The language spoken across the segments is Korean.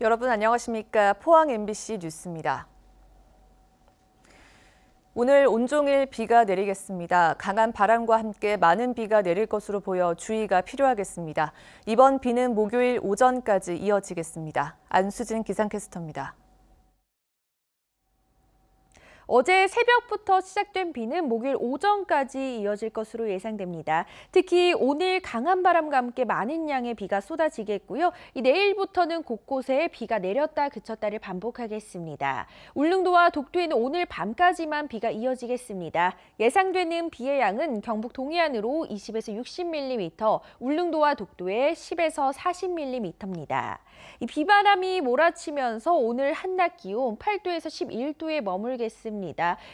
여러분 안녕하십니까? 포항 MBC 뉴스입니다. 오늘 온종일 비가 내리겠습니다. 강한 바람과 함께 많은 비가 내릴 것으로 보여 주의가 필요하겠습니다. 이번 비는 목요일 오전까지 이어지겠습니다. 안수진 기상캐스터입니다. 어제 새벽부터 시작된 비는 목요일 오전까지 이어질 것으로 예상됩니다. 특히 오늘 강한 바람과 함께 많은 양의 비가 쏟아지겠고요. 내일부터는 곳곳에 비가 내렸다 그쳤다를 반복하겠습니다. 울릉도와 독도에는 오늘 밤까지만 비가 이어지겠습니다. 예상되는 비의 양은 경북 동해안으로 20에서 60mm, 울릉도와 독도에 10에서 40mm입니다. 이 비바람이 몰아치면서 오늘 한낮 기온 8도에서 11도에 머물겠습니다.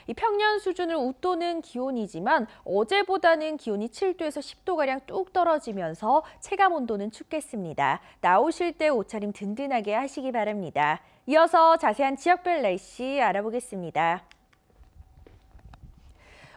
이 평년 수준을 웃도는 기온이지만 어제보다는 기온이 7도에서 10도가량 뚝 떨어지면서 체감 온도는 춥겠습니다. 나오실 때 옷차림 든든하게 하시기 바랍니다. 이어서 자세한 지역별 날씨 알아보겠습니다.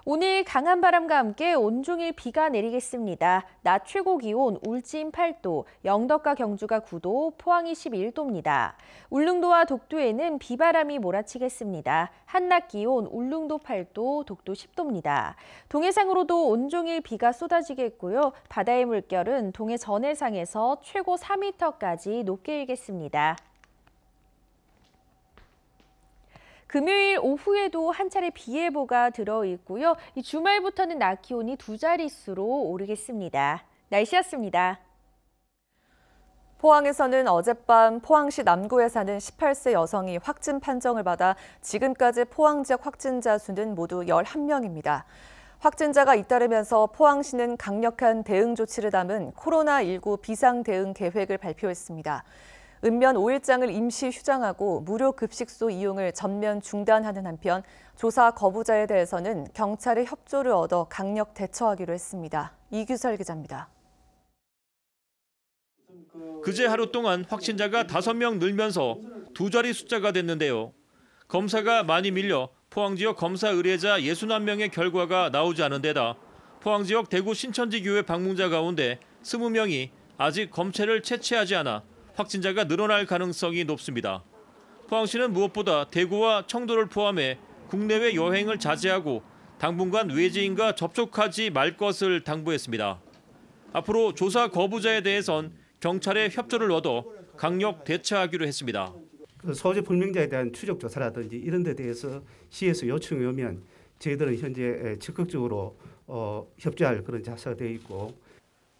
오늘 강한 바람과 함께 온종일 비가 내리겠습니다. 낮 최고 기온 울진 8도, 영덕과 경주가 9도, 포항이 11도입니다. 울릉도와 독도에는 비바람이 몰아치겠습니다. 한낮 기온 울릉도 8도, 독도 10도입니다. 동해상으로도 온종일 비가 쏟아지겠고요. 바다의 물결은 동해 전해상에서 최고 4m까지 높게 일겠습니다. 금요일 오후에도 한 차례 비 예보가 들어있고요. 이 주말부터는 낮 기온이 2자릿수로 오르겠습니다. 날씨였습니다. 포항에서는 어젯밤 포항시 남구에 사는 18세 여성이 확진 판정을 받아 지금까지 포항 지역 확진자 수는 모두 11명입니다. 확진자가 잇따르면서 포항시는 강력한 대응 조치를 담은 코로나19 비상 대응 계획을 발표했습니다. 읍면 5일장을 임시 휴장하고 무료 급식소 이용을 전면 중단하는 한편 조사 거부자에 대해서는 경찰의 협조를 얻어 강력 대처하기로 했습니다. 이규설 기자입니다. 그제 하루 동안 확진자가 5명 늘면서 2자리 숫자가 됐는데요. 검사가 많이 밀려 포항 지역 검사 의뢰자 61명의 결과가 나오지 않은 데다 포항 지역 대구 신천지 교회 방문자 가운데 20명이 아직 검체를 채취하지 않아 확진자가 늘어날 가능성이 높습니다. 포항시는 무엇보다 대구와 청도를 포함해 국내외 여행을 자제하고 당분간 외지인과 접촉하지 말 것을 당부했습니다. 앞으로 조사 거부자에 대해선 경찰의 협조를 얻어 강력 대처하기로 했습니다. 소재 불명자에 대한 추적 조사라든지 이런 데 대해서 시에서 요청이 오면 저희들은 현재 적극적으로 협조할 그런 자세가 되어 있고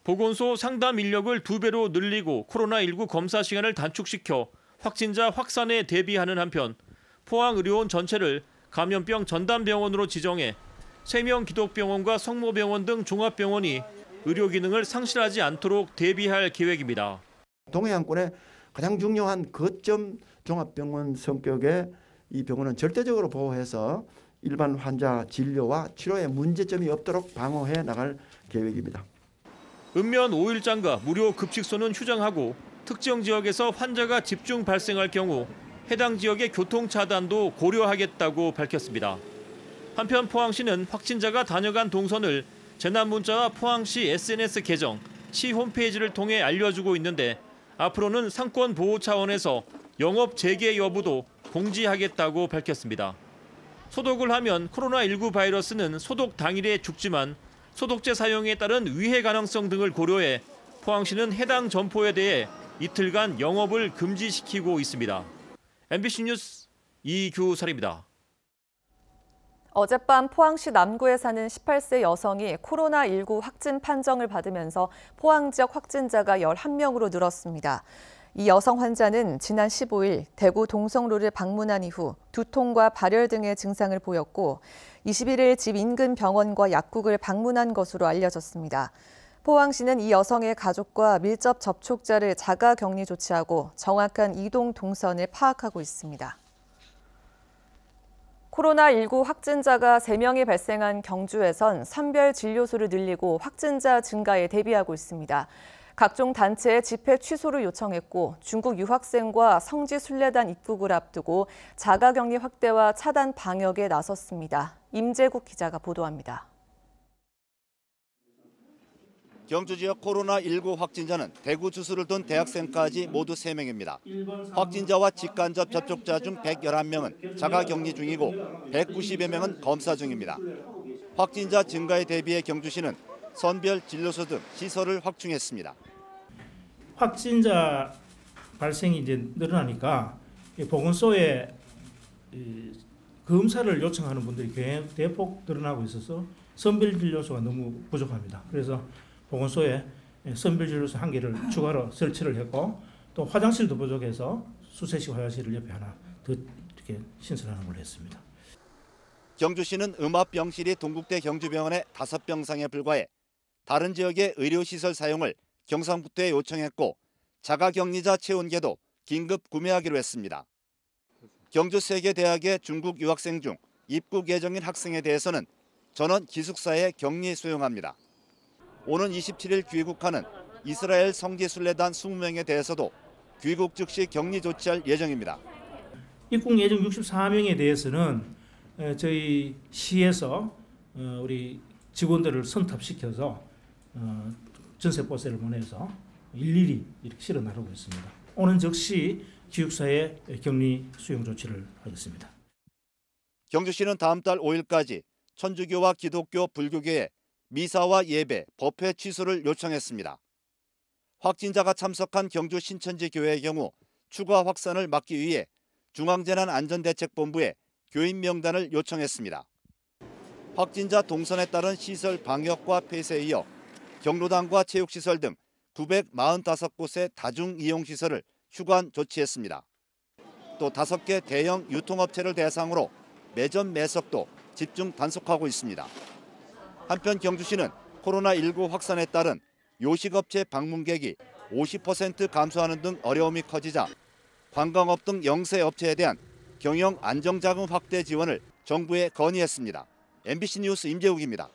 보건소 상담 인력을 2배로 늘리고 코로나19 검사 시간을 단축시켜 확진자 확산에 대비하는 한편 포항 의료원 전체를 감염병 전담병원으로 지정해 세명 기독병원과 성모병원 등 종합병원이 의료 기능을 상실하지 않도록 대비할 계획입니다. 동해안권의 가장 중요한 거점 종합병원 성격의 이 병원은 절대적으로 보호해서 일반 환자 진료와 치료에 문제점이 없도록 방어해 나갈 계획입니다. 읍면 5일장과 무료 급식소는 휴장하고 특정 지역에서 환자가 집중 발생할 경우 해당 지역의 교통 차단도 고려하겠다고 밝혔습니다. 한편 포항시는 확진자가 다녀간 동선을 재난문자와 포항시 SNS 계정, 시 홈페이지를 통해 알려주고 있는데 앞으로는 상권 보호 차원에서 영업 재개 여부도 공지하겠다고 밝혔습니다. 소독을 하면 코로나19 바이러스는 소독 당일에 죽지만 소독제 사용에 따른 위해 가능성 등을 고려해 포항시는 해당 점포에 대해 이틀간 영업을 금지시키고 있습니다. MBC 뉴스 이규설입니다. 어젯밤 포항시 남구에 사는 18세 여성이 코로나19 확진 판정을 받으면서 포항 지역 확진자가 11명으로 늘었습니다. 이 여성 환자는 지난 15일 대구 동성로를 방문한 이후 두통과 발열 등의 증상을 보였고 21일 집 인근 병원과 약국을 방문한 것으로 알려졌습니다. 포항시는 이 여성의 가족과 밀접 접촉자를 자가 격리 조치하고 정확한 이동 동선을 파악하고 있습니다. 코로나19 확진자가 3명이 발생한 경주에선 선별 진료소를 늘리고 확진자 증가에 대비하고 있습니다. 각종 단체의 집회 취소를 요청했고 중국 유학생과 성지순례단 입국을 앞두고 자가격리 확대와 차단 방역에 나섰습니다. 임재국 기자가 보도합니다. 경주 지역 코로나19 확진자는 대구 주소를 둔 대학생까지 모두 3명입니다. 확진자와 직간접 접촉자 중 111명은 자가격리 중이고 190여 명은 검사 중입니다. 확진자 증가에 대비해 경주시는 선별 진료소 등 시설을 확충했습니다. 확진자 발생이 이제 늘어나니까 보건소에 검사를 요청하는 분들이 대폭 늘어나고 있어서 선별 진료소가 너무 부족합니다. 그래서 보건소에 선별 진료소 1개를 추가로 설치를 했고 또 화장실도 부족해서 수세식 화장실을 옆에 하나 더 이렇게 신설하는 걸로 했습니다. 경주시는 음압병실이 동국대 경주병원의 5병상에 불과해 다른 지역의 의료시설 사용을 경상북도에 요청했고 자가격리자 체온계도 긴급 구매하기로 했습니다. 경주세계대학의 중국 유학생 중 입국 예정인 학생에 대해서는 전원 기숙사에 격리 수용합니다. 오는 27일 귀국하는 이스라엘 성지순례단 20명에 대해서도 귀국 즉시 격리 조치할 예정입니다. 입국 예정 64명에 대해서는 저희 시에서 우리 직원들을 선탑시켜서 전세버스를 보내서 일일이 이렇게 실어 나르고 있습니다. 오는 즉시 기숙사에 격리 수용 조치를 하겠습니다. 경주시는 다음 달 5일까지 천주교와 기독교, 불교계에 미사와 예배, 법회 취소를 요청했습니다. 확진자가 참석한 경주 신천지 교회의 경우 추가 확산을 막기 위해 중앙재난안전대책본부에 교인 명단을 요청했습니다. 확진자 동선에 따른 시설 방역과 폐쇄에 이어 경로당과 체육시설 등 945곳의 다중이용시설을 휴관 조치했습니다. 또 5개 대형 유통업체를 대상으로 매점 매석도 집중 단속하고 있습니다. 한편 경주시는 코로나19 확산에 따른 요식업체 방문객이 50% 감소하는 등 어려움이 커지자 관광업 등 영세업체에 대한 경영 안정자금 확대 지원을 정부에 건의했습니다. MBC 뉴스 임재욱입니다.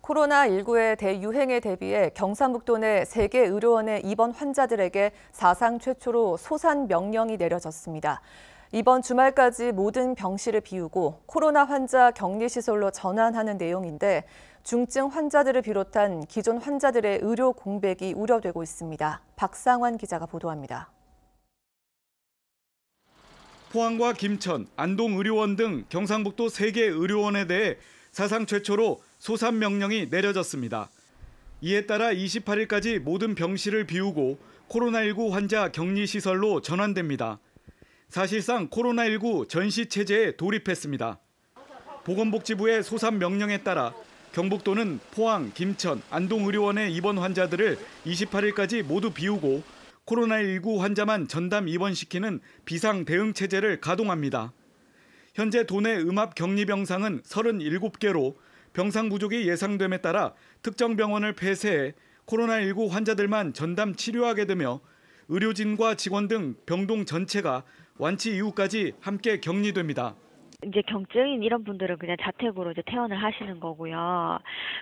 코로나19의 대유행에 대비해 경상북도 내 3개 의료원의 입원 환자들에게 사상 최초로 소산 명령이 내려졌습니다. 이번 주말까지 모든 병실을 비우고 코로나 환자 격리시설로 전환하는 내용인데 중증 환자들을 비롯한 기존 환자들의 의료 공백이 우려되고 있습니다. 박상환 기자가 보도합니다. 포항과 김천, 안동의료원 등 경상북도 3개 의료원에 대해 사상 최초로 소산 명령이 내려졌습니다. 이에 따라 28일까지 모든 병실을 비우고 코로나19 환자 격리시설로 전환됩니다. 사실상 코로나19 전시체제에 돌입했습니다. 보건복지부의 소산 명령에 따라 경북도는 포항, 김천, 안동의료원의 입원 환자들을 28일까지 모두 비우고 코로나19 환자만 전담 입원시키는 비상대응체제를 가동합니다. 현재 도내 음압 격리병상은 37개로 병상 부족이 예상됨에 따라 특정 병원을 폐쇄해 코로나19 환자들만 전담 치료하게 되며 의료진과 직원 등 병동 전체가 완치 이후까지 함께 격리됩니다. 이제 경증인 이런 분들은 그냥 자택으로 이제 퇴원을 하시는 거고요.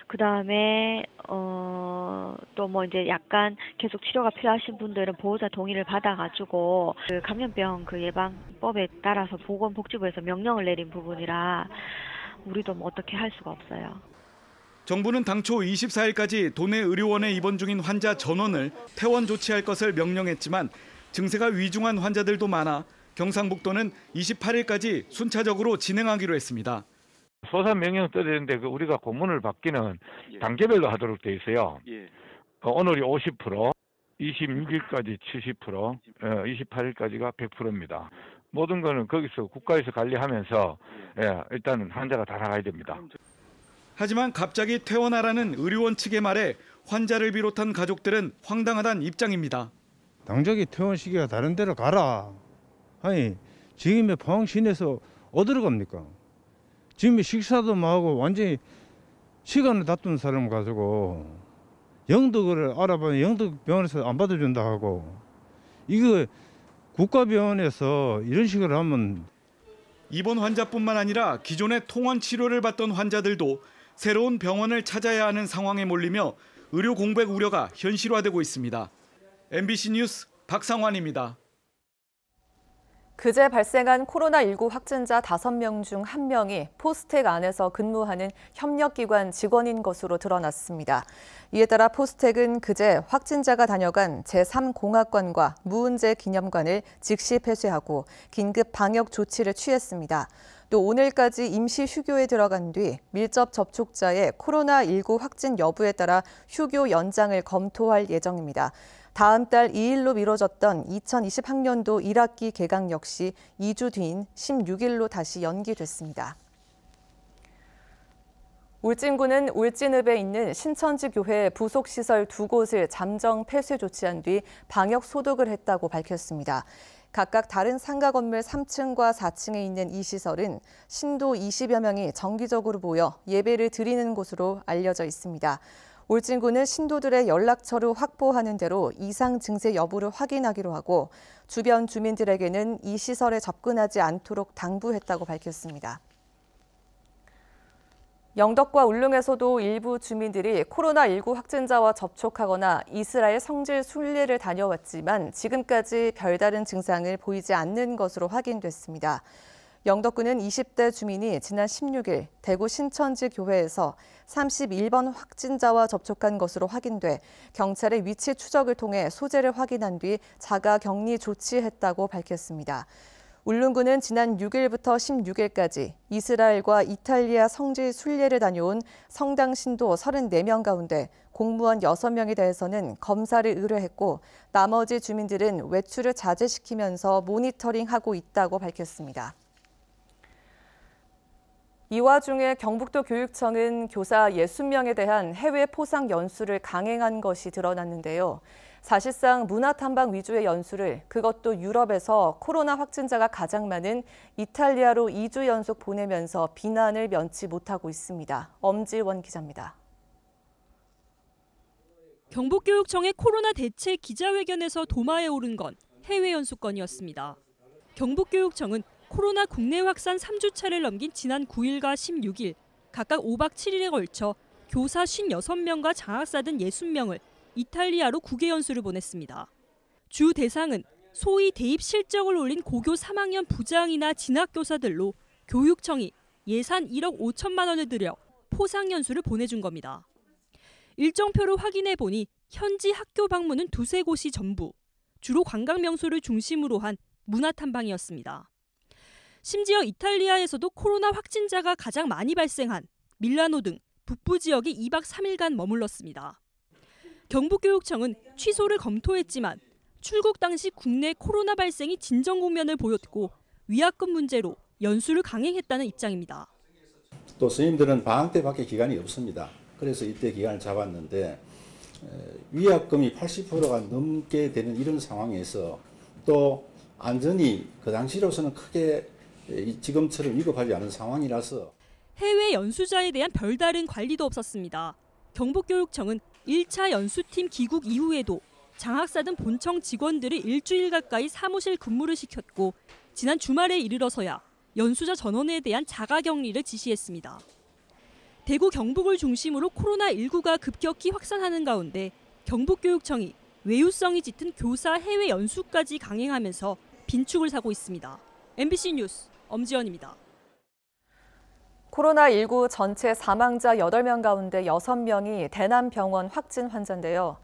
그 다음에 또 뭐 이제 약간 계속 치료가 필요하신 분들은 보호자 동의를 받아가지고 그 감염병 그 예방법에 따라서 보건복지부에서 명령을 내린 부분이라 우리도 뭐 어떻게 할 수가 없어요. 정부는 당초 24일까지 도내 의료원에 입원 중인 환자 전원을 퇴원 조치할 것을 명령했지만 증세가 위중한 환자들도 많아 경상북도는 28일까지 순차적으로 진행하기로 했습니다. 소산 명령 떠야 되는데 우리가 공문을 받기는 단계별로 하도록 돼 있어요. 오늘이 50%, 26일까지 70%, 28일까지가 100%입니다. 모든 거는 거기서 국가에서 관리하면서 일단은 환자가 다 나가야 됩니다. 하지만 갑자기 퇴원하라는 의료원 측의 말에 환자를 비롯한 가족들은 황당하다는 입장입니다. 당장에 퇴원 시기가 다른 데로 가라. 아니 지금의 포항 시내에서 어디로 갑니까? 지금 식사도 뭐 하고 완전히 시간을 다투는 사람 가지고 영덕을 알아보면 영덕병원에서 안 받아준다 하고 이거 국가병원에서 이런 식으로 하면 입원 환자뿐만 아니라 기존의 통원 치료를 받던 환자들도 새로운 병원을 찾아야 하는 상황에 몰리며 의료 공백 우려가 현실화되고 있습니다. MBC 뉴스 박상환입니다. 그제 발생한 코로나19 확진자 5명 중 1명이 포스텍 안에서 근무하는 협력기관 직원인 것으로 드러났습니다. 이에 따라 포스텍은 그제 확진자가 다녀간 제3공학관과 무은재 기념관을 즉시 폐쇄하고 긴급 방역 조치를 취했습니다. 또 오늘까지 임시 휴교에 들어간 뒤 밀접 접촉자의 코로나19 확진 여부에 따라 휴교 연장을 검토할 예정입니다. 다음 달 2일로 미뤄졌던 2020학년도 1학기 개강 역시 2주 뒤인 16일로 다시 연기됐습니다. 울진군은 울진읍에 있는 신천지 교회 부속시설 2곳을 잠정 폐쇄 조치한 뒤 방역 소독을 했다고 밝혔습니다. 각각 다른 상가 건물 3층과 4층에 있는 이 시설은 신도 20여 명이 정기적으로 모여 예배를 드리는 곳으로 알려져 있습니다. 울진군은 신도들의 연락처를 확보하는 대로 이상 증세 여부를 확인하기로 하고 주변 주민들에게는 이 시설에 접근하지 않도록 당부했다고 밝혔습니다. 영덕과 울릉에서도 일부 주민들이 코로나19 확진자와 접촉하거나 이스라엘 성지 순례를 다녀왔지만 지금까지 별다른 증상을 보이지 않는 것으로 확인됐습니다. 영덕군은 20대 주민이 지난 16일 대구 신천지 교회에서 31번 확진자와 접촉한 것으로 확인돼 경찰의 위치 추적을 통해 소재를 확인한 뒤 자가 격리 조치했다고 밝혔습니다. 울릉군은 지난 6일부터 16일까지 이스라엘과 이탈리아 성지 순례를 다녀온 성당 신도 34명 가운데 공무원 6명에 대해서는 검사를 의뢰했고 나머지 주민들은 외출을 자제시키면서 모니터링하고 있다고 밝혔습니다. 이 와중에 경북도 교육청은 교사 60명에 대한 해외 포상 연수를 강행한 것이 드러났는데요. 사실상 문화탐방 위주의 연수를 그것도 유럽에서 코로나 확진자가 가장 많은 이탈리아로 2주 연속 보내면서 비난을 면치 못하고 있습니다. 엄지원 기자입니다. 경북교육청의 코로나 대책 기자회견에서 도마에 오른 건 해외 연수건이었습니다. 경북교육청은 코로나 국내 확산 3주차를 넘긴 지난 9일과 16일 각각 5박 7일에 걸쳐 교사 56명과 장학사 등 60명을 이탈리아로 국외 연수를 보냈습니다. 주 대상은 소위 대입 실적을 올린 고교 3학년 부장이나 진학교사들로 교육청이 예산 1억 5천만 원을 들여 포상 연수를 보내준 겁니다. 일정표를 확인해 보니 현지 학교 방문은 2-3곳이 전부, 주로 관광 명소를 중심으로 한 문화탐방이었습니다. 심지어 이탈리아에서도 코로나 확진자가 가장 많이 발생한 밀라노 등 북부 지역에 2박 3일간 머물렀습니다. 경북교육청은 취소를 검토했지만 출국 당시 국내 코로나 발생이 진정 국면을 보였고 위약금 문제로 연수를 강행했다는 입장입니다. 또 선생님들은 방학 때밖에 기간이 없습니다. 그래서 이때 기간을 잡았는데 위약금이 80%가 넘게 되는 이런 상황에서 또 안전이 그 당시로서는 크게 지금처럼 위급하지 않은 상황이라서 해외 연수자에 대한 별다른 관리도 없었습니다. 경북교육청은 1차 연수팀 귀국 이후에도 장학사 등 본청 직원들이 일주일 가까이 사무실 근무를 시켰고 지난 주말에 이르러서야 연수자 전원에 대한 자가격리를 지시했습니다. 대구 경북을 중심으로 코로나19가 급격히 확산하는 가운데 경북교육청이 외유성이 짙은 교사 해외 연수까지 강행하면서 빈축을 사고 있습니다. MBC 뉴스 엄지연입니다. 코로나19 전체 사망자 8명 가운데 6명이 대남병원 확진 환자인데요.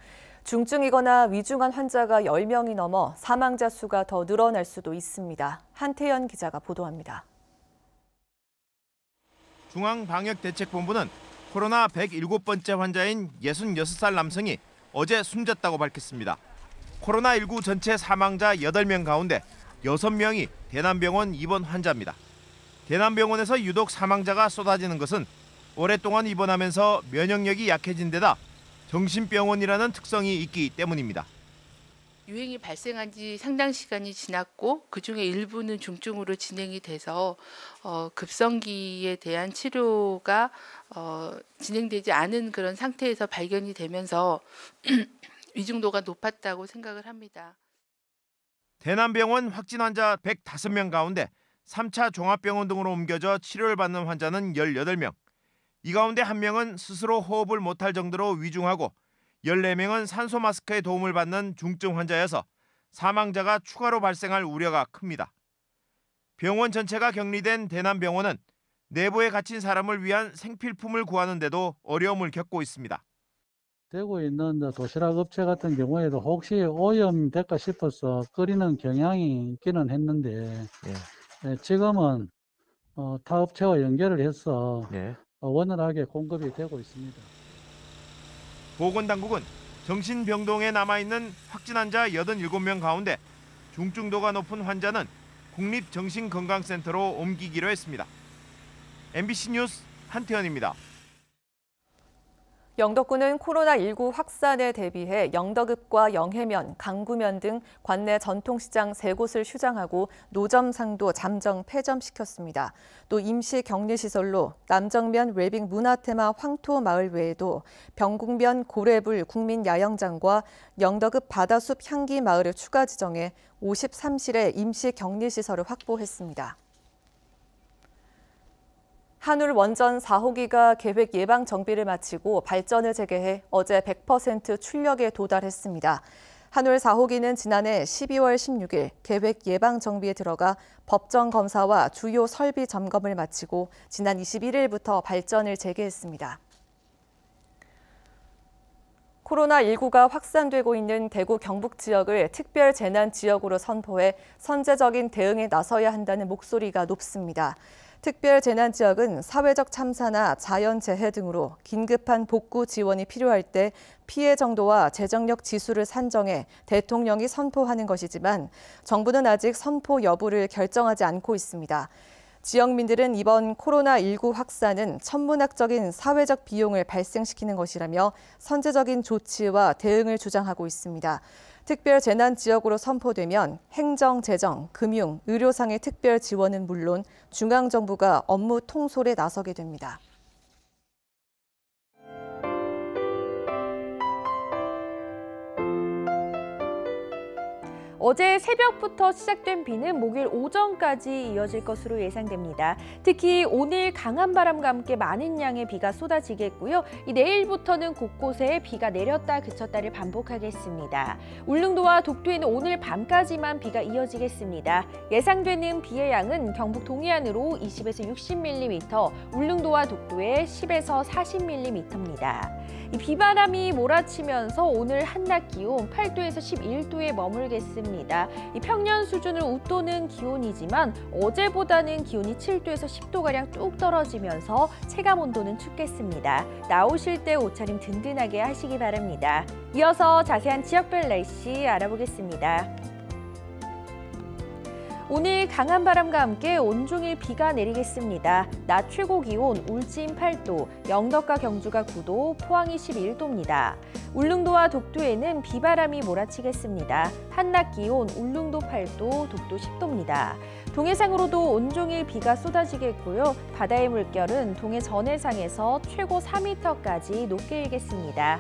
중증이거나 위중한 환자가 10명이 넘어 사망자 수가 더 늘어날 수도 있습니다. 한태연 기자가 보도합니다. 중앙방역대책본부는 코로나 107번째 환자인 66살 남성이 어제 숨졌다고 밝혔습니다. 코로나19 전체 사망자 8명 가운데 6명이 대남병원 입원 환자입니다. 대남병원에서 유독 사망자가 쏟아지는 것은 오랫동안 입원하면서 면역력이 약해진 데다 정신병원이라는 특성이 있기 때문입니다. 유행이 발생한 지 상당 시간이 지났고 그중에 일부는 중증으로 진행이 돼서 급성기에 대한 치료가 진행되지 않은 그런 상태에서 발견이 되면서 위중도가 높았다고 생각을 합니다. 대남병원 확진 환자 105명 가운데 3차 종합병원 등으로 옮겨져 치료를 받는 환자는 18명. 이 가운데 1명은 스스로 호흡을 못할 정도로 위중하고 14명은 산소 마스크의 도움을 받는 중증 환자여서 사망자가 추가로 발생할 우려가 큽니다. 병원 전체가 격리된 대남병원은 내부에 갇힌 사람을 위한 생필품을 구하는데도 어려움을 겪고 있습니다. 되고 있는 도시락 업체 같은 경우에도 혹시 오염될까 싶어서 끓이는 경향이 있기는 했는데 지금은 타 업체와 연결을 해서 원활하게 공급이 되고 있습니다. 보건당국은 정신병동에 남아있는 확진 환자 87명 가운데 중증도가 높은 환자는 국립정신건강센터로 옮기기로 했습니다. MBC 뉴스 한태현입니다. 영덕군은 코로나19 확산에 대비해 영덕읍과 영해면, 강구면 등 관내 전통시장 3곳을 휴장하고 노점상도 잠정 폐점시켰습니다. 또 임시 격리시설로 남정면 웰빙 문화테마 황토마을 외에도 병국면 고래불 국민야영장과 영덕읍 바다숲 향기마을을 추가 지정해 53실의 임시 격리시설을 확보했습니다. 한울 원전 4호기가 계획 예방 정비를 마치고 발전을 재개해 어제 100% 출력에 도달했습니다. 한울 4호기는 지난해 12월 16일 계획 예방 정비에 들어가 법정 검사와 주요 설비 점검을 마치고 지난 21일부터 발전을 재개했습니다. 코로나19가 확산되고 있는 대구 경북 지역을 특별 재난 지역으로 선포해 선제적인 대응에 나서야 한다는 목소리가 높습니다. 특별 재난 지역은 사회적 참사나 자연재해 등으로 긴급한 복구 지원이 필요할 때 피해 정도와 재정력 지수를 산정해 대통령이 선포하는 것이지만 정부는 아직 선포 여부를 결정하지 않고 있습니다. 지역민들은 이번 코로나19 확산은 천문학적인 사회적 비용을 발생시키는 것이라며 선제적인 조치와 대응을 주장하고 있습니다. 특별 재난 지역으로 선포되면 행정, 재정, 금융, 의료상의 특별 지원은 물론 중앙정부가 업무 통솔에 나서게 됩니다. 어제 새벽부터 시작된 비는 목요일 오전까지 이어질 것으로 예상됩니다. 특히 오늘 강한 바람과 함께 많은 양의 비가 쏟아지겠고요. 내일부터는 곳곳에 비가 내렸다 그쳤다를 반복하겠습니다. 울릉도와 독도에는 오늘 밤까지만 비가 이어지겠습니다. 예상되는 비의 양은 경북 동해안으로 20에서 60mm, 울릉도와 독도에 10에서 40mm입니다. 이 비바람이 몰아치면서 오늘 한낮 기온 8도에서 11도에 머물겠습니다. 이 평년 수준을 웃도는 기온이지만 어제보다는 기온이 7도에서 10도가량 뚝 떨어지면서 체감 온도는 춥겠습니다. 나오실 때 옷차림 든든하게 하시기 바랍니다. 이어서 자세한 지역별 날씨 알아보겠습니다. 오늘 강한 바람과 함께 온종일 비가 내리겠습니다. 낮 최고 기온 울진 8도, 영덕과 경주가 9도, 포항이 11도입니다. 울릉도와 독도에는 비바람이 몰아치겠습니다. 한낮 기온 울릉도 8도, 독도 10도입니다. 동해상으로도 온종일 비가 쏟아지겠고요. 바다의 물결은 동해 전해상에서 최고 4m까지 높게 일겠습니다.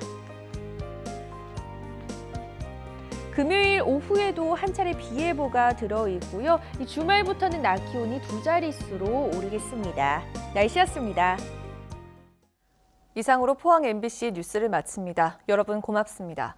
금요일 오후에도 한 차례 비 예보가 들어있고요. 주말부터는 낮 기온이 2자릿수로 오르겠습니다. 날씨였습니다. 이상으로 포항 MBC 뉴스를 마칩니다. 여러분 고맙습니다.